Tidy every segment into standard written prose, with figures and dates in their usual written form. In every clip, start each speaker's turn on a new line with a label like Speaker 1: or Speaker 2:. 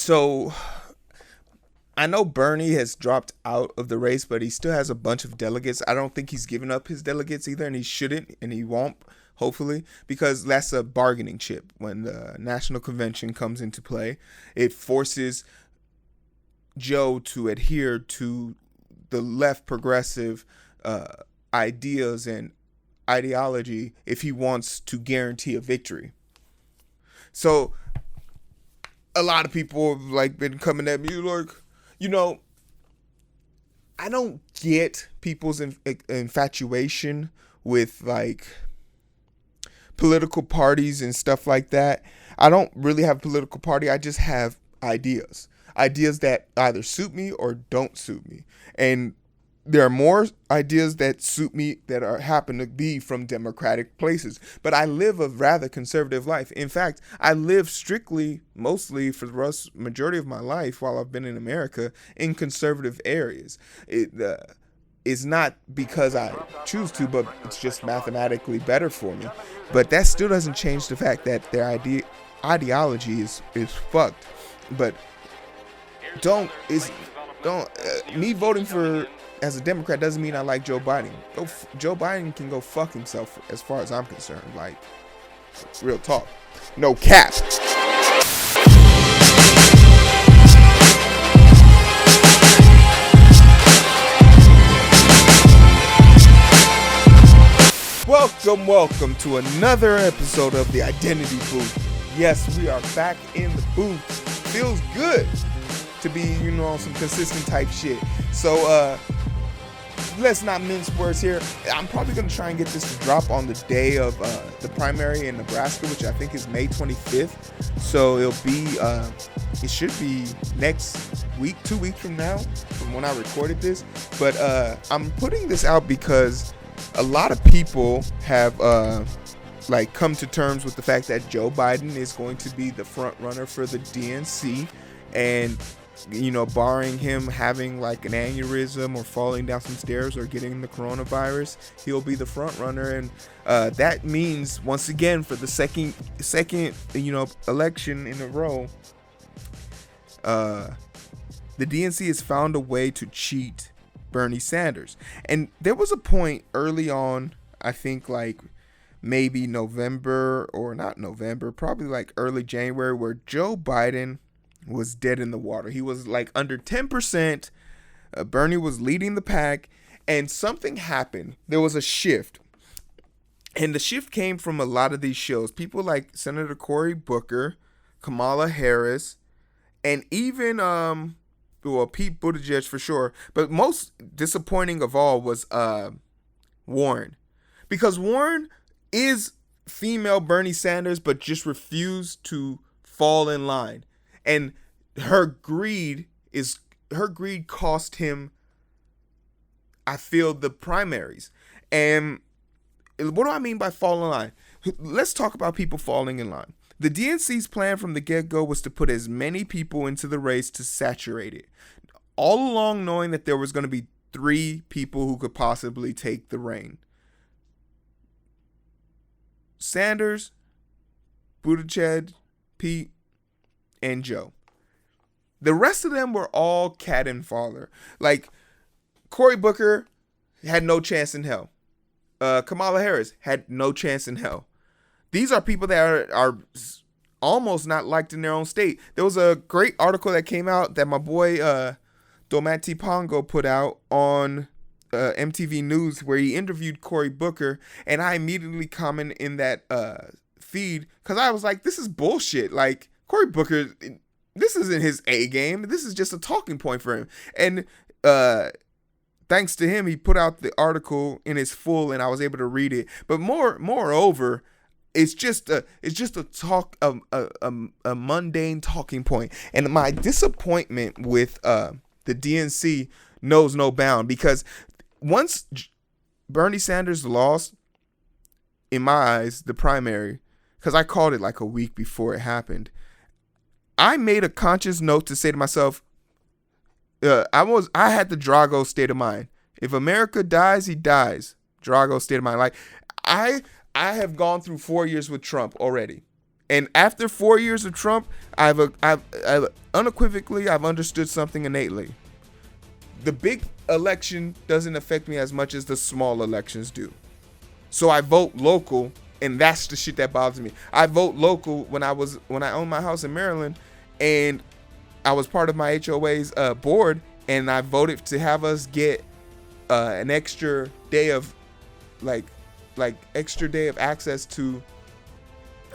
Speaker 1: So I know Bernie has dropped out of the race, but he still has a bunch of delegates. I don't think he's given up his delegates either, and he shouldn't, and he won't, hopefully, because that's a bargaining chip. When the National Convention comes into play, it forces Joe to adhere to the left progressive ideas and ideology if he wants to guarantee a victory. So a lot of people have like been coming at me like, you know, I don't get people's infatuation with like political parties and stuff like that. I don't really have a political party. I just have ideas. Ideas that either suit me or don't suit me. And there are more ideas that suit me that happen to be from democratic places. But I live a rather conservative life. In fact, I live strictly, mostly for the majority of my life while I've been in America, in conservative areas. It is not because I choose to, but it's just mathematically better for me. But that still doesn't change the fact that their ideology is fucked. But me voting for as a Democrat doesn't mean I like Joe Biden. Joe Biden can go fuck himself as far as I'm concerned. Like, real talk. No cap. Welcome to another episode of the Identity Booth. Yes, we are back in the booth. Feels good to be, on some consistent type shit. So, let's not mince words here. I'm probably going to try and get this to drop on the day of the primary in Nebraska, which I think is May 25th. So it should be next week, 2 weeks from now, from when I recorded this. But I'm putting this out because a lot of people have come to terms with the fact that Joe Biden is going to be the front runner for the DNC, and barring him having like an aneurysm or falling down some stairs or getting the coronavirus, he'll be the front runner. And that means, once again, for the second election in a row, the DNC has found a way to cheat Bernie Sanders. And there was a point early on, I think like maybe November, or not November, probably like early January, where Joe Biden was dead in the water. He was like under 10%. Bernie was leading the pack, and something happened. There was a shift. And the shift came from a lot of these shows. People like Senator Cory Booker, Kamala Harris, and even Pete Buttigieg for sure. But most disappointing of all was Warren. Because Warren is female Bernie Sanders, but just refused to fall in line. And her greed cost him, I feel, the primaries. And what do I mean by fall in line? Let's talk about people falling in line. The DNC's plan from the get-go was to put as many people into the race to saturate it, all along knowing that there was going to be 3 people who could possibly take the reign: Sanders, Buttigieg, Pete, and Joe. The rest of them were all cat and faller. Like, Cory Booker had no chance in hell. Kamala Harris had no chance in hell. These are people that are almost not liked in their own state. There was a great article that came out that my boy Domati Pongo put out on MTV News, where he interviewed Cory Booker, and I immediately commented in that feed because I was like, this is bullshit. Like, Cory Booker, this isn't his A game. This is just a talking point for him. And thanks to him, he put out the article in its full, and I was able to read it. But moreover, it's just a mundane talking point. And my disappointment with the DNC knows no bound, because once Bernie Sanders lost, in my eyes, the primary, because I called it like a week before it happened, I made a conscious note to say to myself, I had the Drago state of mind. If America dies, he dies. Drago state of mind. Like, I have gone through 4 years with Trump already. And after 4 years of Trump, I've unequivocally I've understood something innately. The big election doesn't affect me as much as the small elections do. So I vote local, and that's the shit that bothers me. I vote local when I owned my house in Maryland, and I was part of my HOA's board, and I voted to have us get an extra day of extra day of access to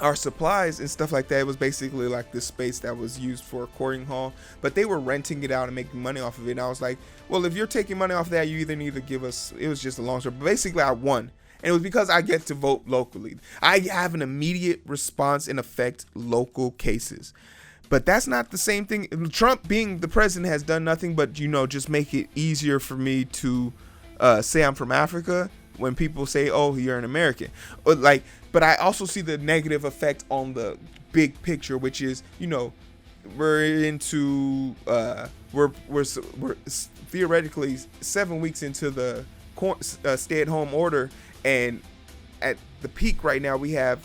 Speaker 1: our supplies and stuff like that. It was basically like this space that was used for a courting hall, but they were renting it out and making money off of it. And I was like, well, if you're taking money off that, you either need to give us, it was just a long story, but basically I won. And it was because I get to vote locally. I have an immediate response and affect local cases. But that's not the same thing. Trump being the president has done nothing but, just make it easier for me to say I'm from Africa when people say, oh, you're an American. But I also see the negative effect on the big picture, which is, we're into, we're theoretically 7 weeks into the stay-at-home order. And at the peak right now, we have,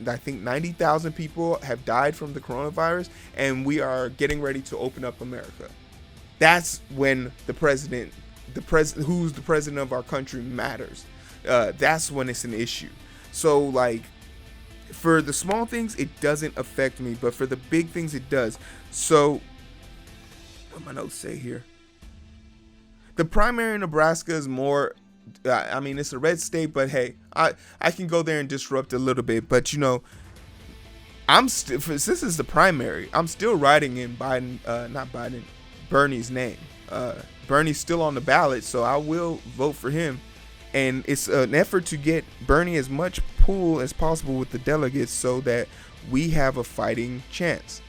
Speaker 1: I think, 90,000 people have died from the coronavirus, and we are getting ready to open up America. That's when the president, who's the president of our country matters. That's when it's an issue. So, for the small things, it doesn't affect me, but for the big things, it does. So, what my notes say here? The primary in Nebraska is more. It's a red state, but hey, I can go there and disrupt a little bit. But this is the primary. I'm still writing in Bernie's name. Bernie's still on the ballot, so I will vote for him. And it's an effort to get Bernie as much pull as possible with the delegates so that we have a fighting chance.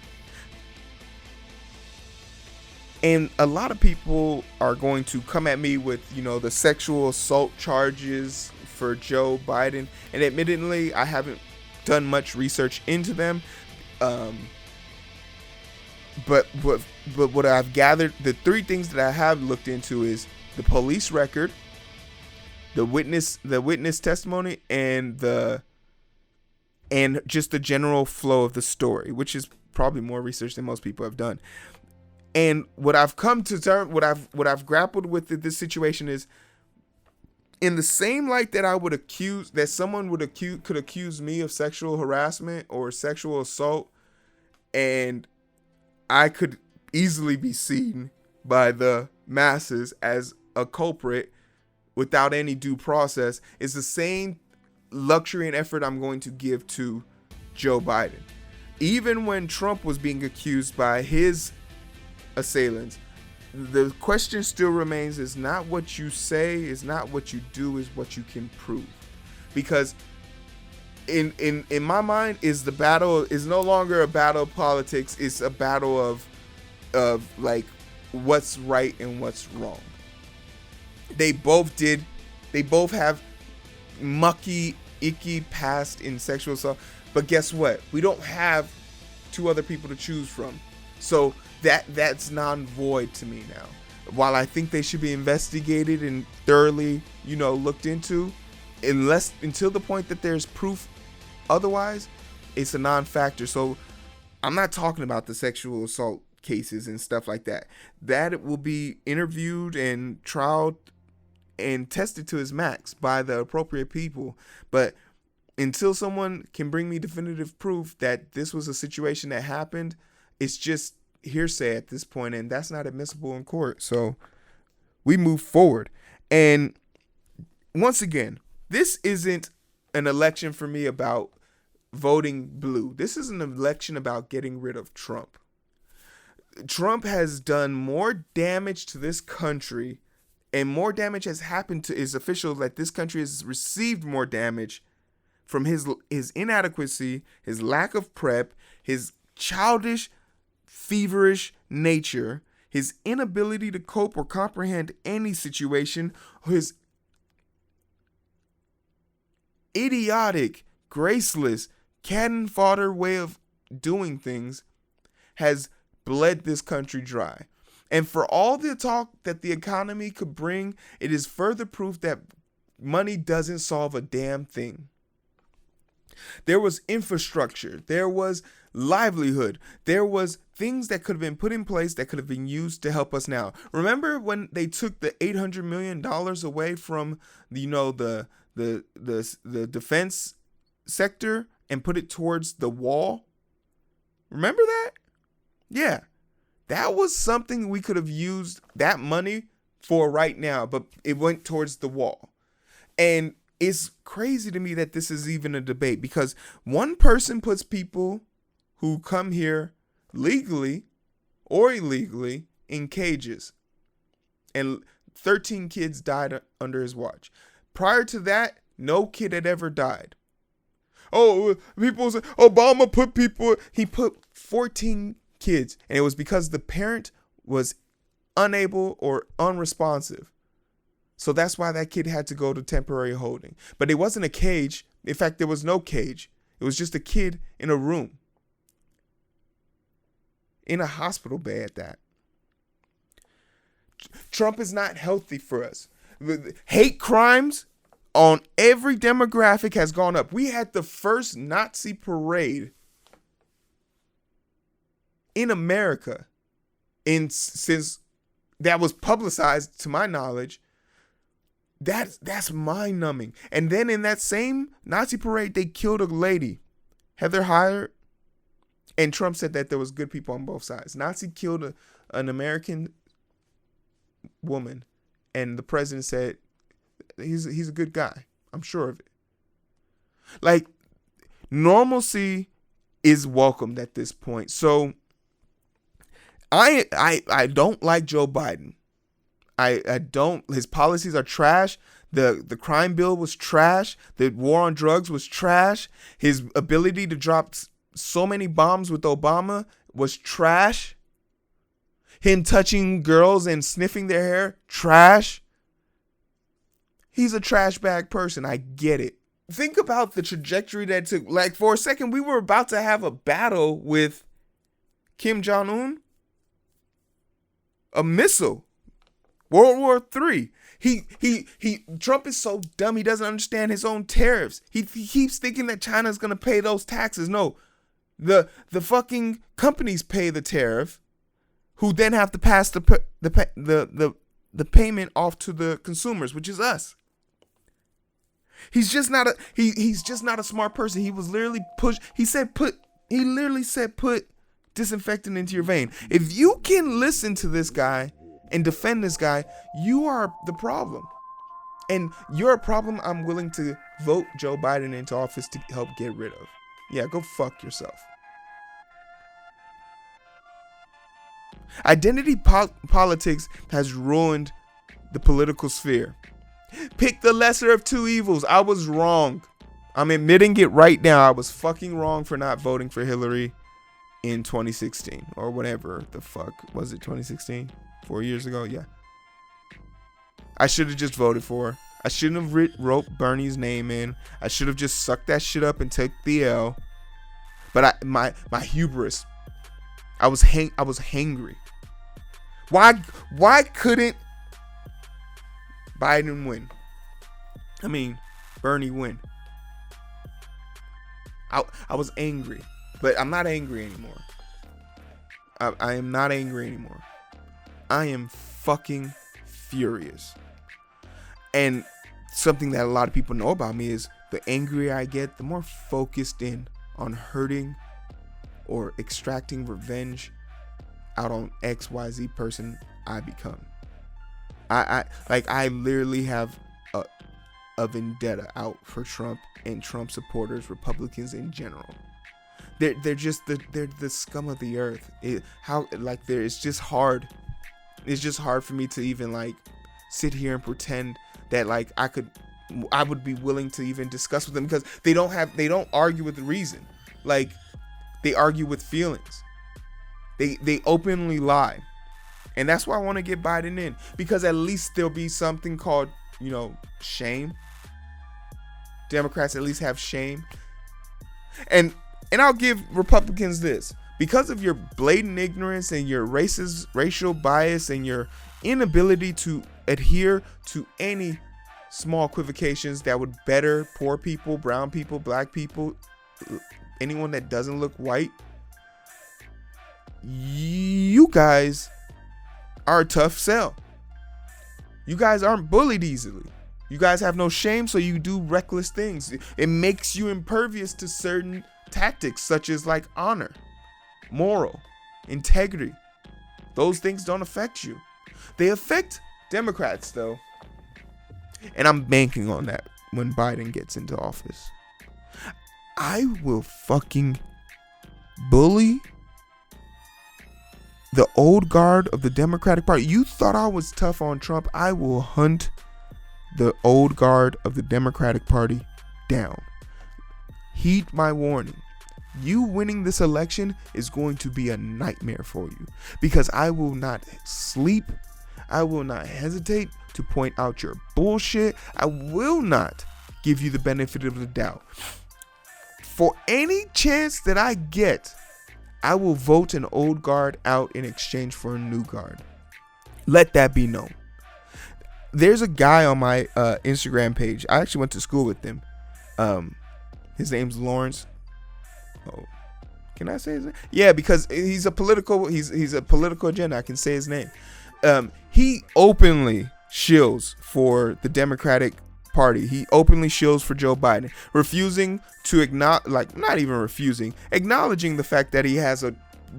Speaker 1: And a lot of people are going to come at me with, the sexual assault charges for Joe Biden. And admittedly, I haven't done much research into them. But what I've gathered, the three things that I have looked into is the police record, the witness testimony, and just the general flow of the story, which is probably more research than most people have done. And what I've come to term, what I've grappled with this situation is, in the same light that someone could accuse me of sexual harassment or sexual assault, and I could easily be seen by the masses as a culprit without any due process, is the same luxury and effort I'm going to give to Joe Biden. Even when Trump was being accused by his assailants, the question still remains: is not what you say, is not what you do, is what you can prove. Because in my mind, the battle is no longer a battle of politics, it's a battle of what's right and what's wrong. They both have mucky, icky past in sexual assault, but guess what? We don't have two other people to choose from. So that's non-void to me now. While I think they should be investigated and thoroughly, looked into, until the point that there's proof otherwise, it's a non-factor. So I'm not talking about the sexual assault cases and stuff like that. That will be interviewed and trialed and tested to his max by the appropriate people. But until someone can bring me definitive proof that this was a situation that happened, it's just hearsay at this point, and that's not admissible in court. So we move forward. And once again, this isn't an election for me about voting blue. This is an election about getting rid of Trump. Trump has done more damage to this country, and more damage has happened to his officials, that this country has received more damage from his inadequacy, his lack of prep, his childish, feverish nature, his inability to cope or comprehend any situation, his idiotic, graceless, cannon fodder way of doing things has bled this country dry. And for all the talk that the economy could bring, it is further proof that money doesn't solve a damn thing. There was infrastructure. There was livelihood. There was things that could have been put in place that could have been used to help us now. Remember when they took the $800 million away from the defense sector and put it towards the wall? Remember that? Yeah. That was something we could have used that money for right now, but it went towards the wall. And it's crazy to me that this is even a debate, because one person puts people who come here legally or illegally in cages, and 13 kids died under his watch. Prior to that, no kid had ever died. Oh, people say Obama he put 14 kids, and it was because the parent was unable or unresponsive. So that's why that kid had to go to temporary holding. But it wasn't a cage. In fact, there was no cage. It was just a kid in a room, in a hospital bed at that. Trump is not healthy for us. Hate crimes on every demographic has gone up. We had the first Nazi parade in America since that was publicized, to my knowledge. That's mind-numbing. And then in that same Nazi parade, they killed a lady, Heather Heyer, and Trump said that there was good people on both sides. Nazi killed an American woman, and the president said he's a good guy. I'm sure of it. Like, normalcy is welcomed at this point. So I don't like Joe Biden. I don't. His policies are trash. The crime bill was trash. The war on drugs was trash. His ability to drop so many bombs with Obama was trash. Him touching girls and sniffing their hair, trash. He's a trash bag person. I get it. Think about the trajectory that took. Like, for a second, we were about to have a battle with Kim Jong-un. A missile. World War III. Trump is so dumb, he doesn't understand his own tariffs. He keeps thinking that China's gonna pay those taxes. No, the fucking companies pay the tariff, who then have to pass the payment off to the consumers, which is us. He's just not a smart person. He was literally he literally said put disinfectant into your vein. If you can listen to this guy and defend this guy, you are the problem. And you're a problem I'm willing to vote Joe Biden into office to help get rid of. Yeah, go fuck yourself. Identity politics has ruined the political sphere. Pick the lesser of two evils. I was wrong. I'm admitting it right now. I was fucking wrong for not voting for Hillary in 2016 or whatever the fuck. Was it 2016? 4 years ago? Yeah. I should have just voted for her. I shouldn't have wrote Bernie's name in. I should have just sucked that shit up and took the L. But my hubris. I was hangry. Why couldn't Biden win? I mean, Bernie win. I was angry, but I'm not angry anymore. I am not angry anymore. I am fucking furious. And something that a lot of people know about me is the angrier I get, the more focused in on hurting or extracting revenge out on XYZ person I become. I literally have a vendetta out for Trump and Trump supporters, Republicans in general. They're the scum of the earth. It's just hard. It's just hard for me to even like sit here and pretend that like I would be willing to even discuss with them, because they don't argue with reason. Like, they argue with feelings. They openly lie. And that's why I want to get Biden in, because at least there'll be something called, shame. Democrats at least have shame. And I'll give Republicans this. Because of your blatant ignorance and your racial bias and your inability to adhere to any small equivocations that would better poor people, brown people, black people, anyone that doesn't look white, you guys are a tough sell. You guys aren't bullied easily. You guys have no shame, so you do reckless things. It makes you impervious to certain tactics, such as like honor, moral, integrity. Those things don't affect you. They affect Democrats, though. And I'm banking on that when Biden gets into office. I will fucking bully the old guard of the Democratic Party. You thought I was tough on Trump. I will hunt the old guard of the Democratic Party down. Heed my warning. You winning this election is going to be a nightmare for you, because I will not sleep. I will not hesitate to point out your bullshit. I will not give you the benefit of the doubt. For any chance that I get, I will vote an old guard out in exchange for a new guard. Let that be known. There's a guy on my Instagram page. I actually went to school with him. His name's Lawrence. Oh, can I say his name? Yeah, because he's a political agenda. I can say his name. He openly shills for the Democratic Party. He openly shills for Joe Biden, refusing to acknowledging the fact that he has a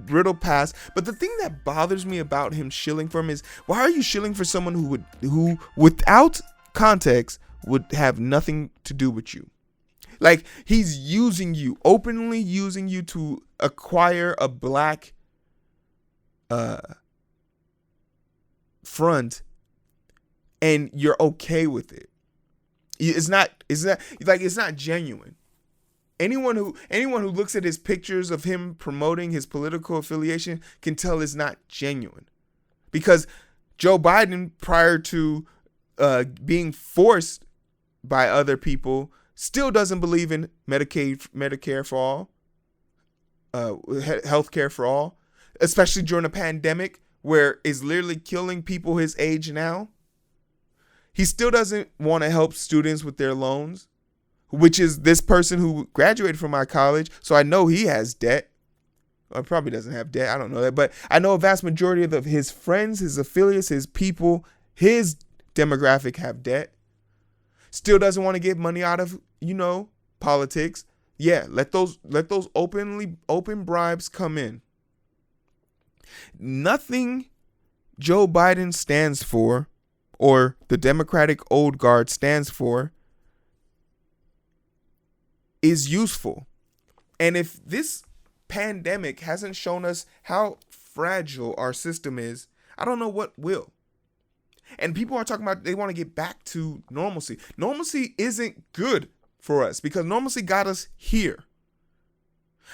Speaker 1: riddle past. But the thing that bothers me about him shilling for him is, why are you shilling for someone who without context would have nothing to do with you? Like, he's openly using you to acquire a black front, and you're okay with it. It's not genuine. Anyone who looks at his pictures of him promoting his political affiliation can tell it's not genuine. Because Joe Biden, prior to being forced by other people, still doesn't believe in Medicare for all, healthcare for all, especially during a pandemic where it's literally killing people his age now. He still doesn't want to help students with their loans, which is this person who graduated from my college. So I know he has debt. Well, probably doesn't have debt. I don't know that. But I know a vast majority of his friends, his affiliates, his people, his demographic have debt. Still doesn't want to get money out of, politics. Yeah, let those open bribes come in. Nothing Joe Biden stands for, or the Democratic old guard stands for, is useful. And if this pandemic hasn't shown us how fragile our system is, I don't know what will. And people are talking about they want to get back to normalcy. Normalcy isn't good for us because normalcy got us here.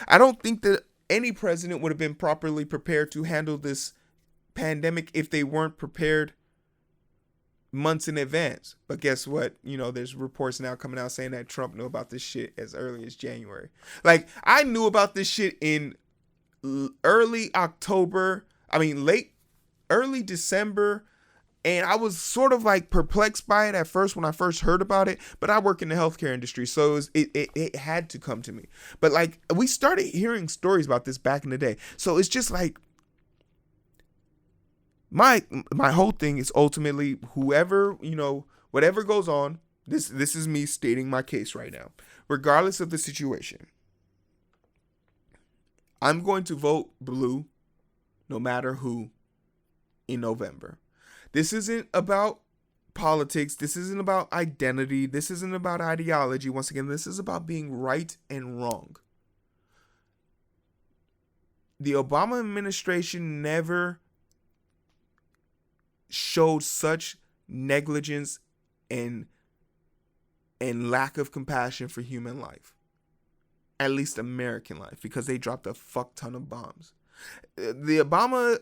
Speaker 1: I don't think that any president would have been properly prepared to handle this pandemic if they weren't prepared months in advance. But guess what? There's reports now coming out saying that Trump knew about this shit as early as January. Like, I knew about this shit in early December. And I was sort of like perplexed by it at first when I first heard about it. But I work in the healthcare industry, so it had to come to me. But like, we started hearing stories about this back in the day. So it's just like, my whole thing is ultimately whatever goes on, this is me stating my case right now. Regardless of the situation, I'm going to vote blue no matter who in November. This isn't about politics. This isn't about identity. This isn't about ideology. Once again, this is about being right and wrong. The Obama administration never showed such negligence and lack of compassion for human life. At least American life, because they dropped a fuck ton of bombs. The Obama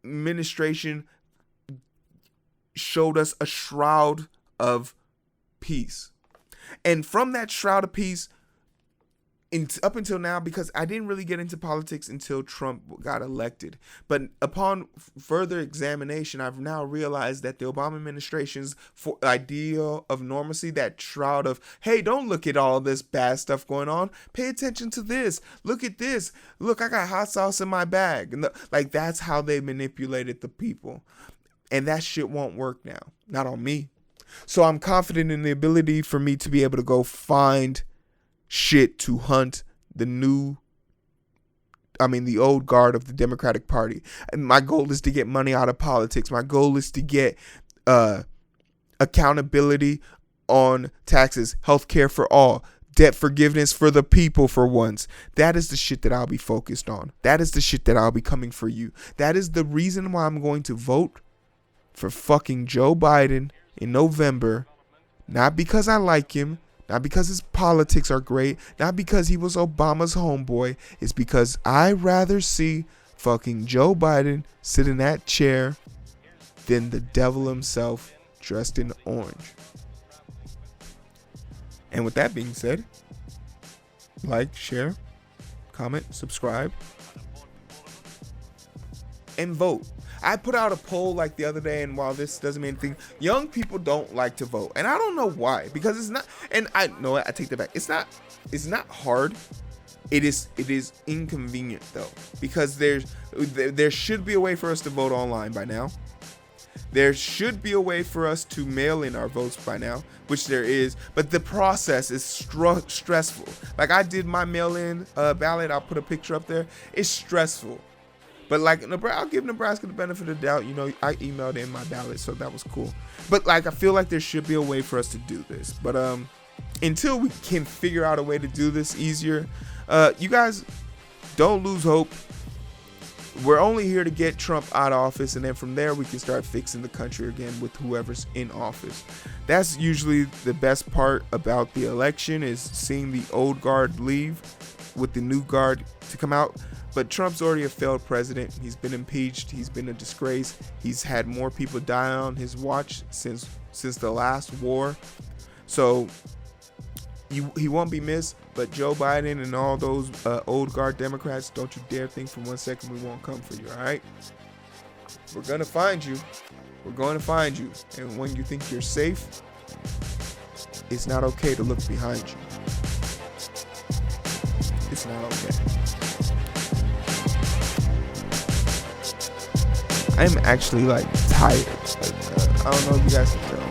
Speaker 1: administration showed us a shroud of peace. And from that shroud of peace, up until now, because I didn't really get into politics until Trump got elected. But upon further examination, I've now realized that the Obama administration's ideal of normalcy, that shroud of, hey, don't look at all this bad stuff going on. Pay attention to this. Look at this. Look, I got hot sauce in my bag. And like, that's how they manipulated the people. And that shit won't work now. Not on me. So I'm confident in the ability for me to be able to go find shit to hunt the old guard of the Democratic Party. And my goal is to get money out of politics. My goal is to get accountability on taxes, healthcare for all, debt forgiveness for the people for once. That is the shit that I'll be focused on. That is the shit that I'll be coming for you. That is the reason why I'm going to vote for fucking Joe Biden in November. Not because I like him, not because his politics are great, not because he was Obama's homeboy. It's because I'd rather see fucking Joe Biden sit in that chair than the devil himself dressed in orange. And with that being said, like, share, comment, subscribe, and vote. I put out a poll like the other day, and while this doesn't mean anything, young people don't like to vote, and I don't know why. Because it's not, and I know I take that back. It's not hard. It is inconvenient though, because there should be a way for us to vote online by now. There should be a way for us to mail in our votes by now, which there is, but the process is stressful. Like, I did my mail-in ballot. I'll put a picture up there. It's stressful. But like, I'll give Nebraska the benefit of the doubt. You know, I emailed in my ballot, so that was cool. But like, I feel like there should be a way for us to do this. But until we can figure out a way to do this easier, you guys don't lose hope. We're only here to get Trump out of office, and then from there we can start fixing the country again with whoever's in office. That's usually the best part about the election, is seeing the old guard leave with the new guard to come out. But Trump's already a failed president. He's been impeached. He's been a disgrace. He's had more people die on his watch since the last war. So he won't be missed. But Joe Biden and all those old guard Democrats, don't you dare think for 1 second we won't come for you, all right? We're going to find you. We're going to find you. And when you think you're safe, it's not okay to look behind you. It's not okay. I'm actually like tired. Like, I don't know if you guys can tell.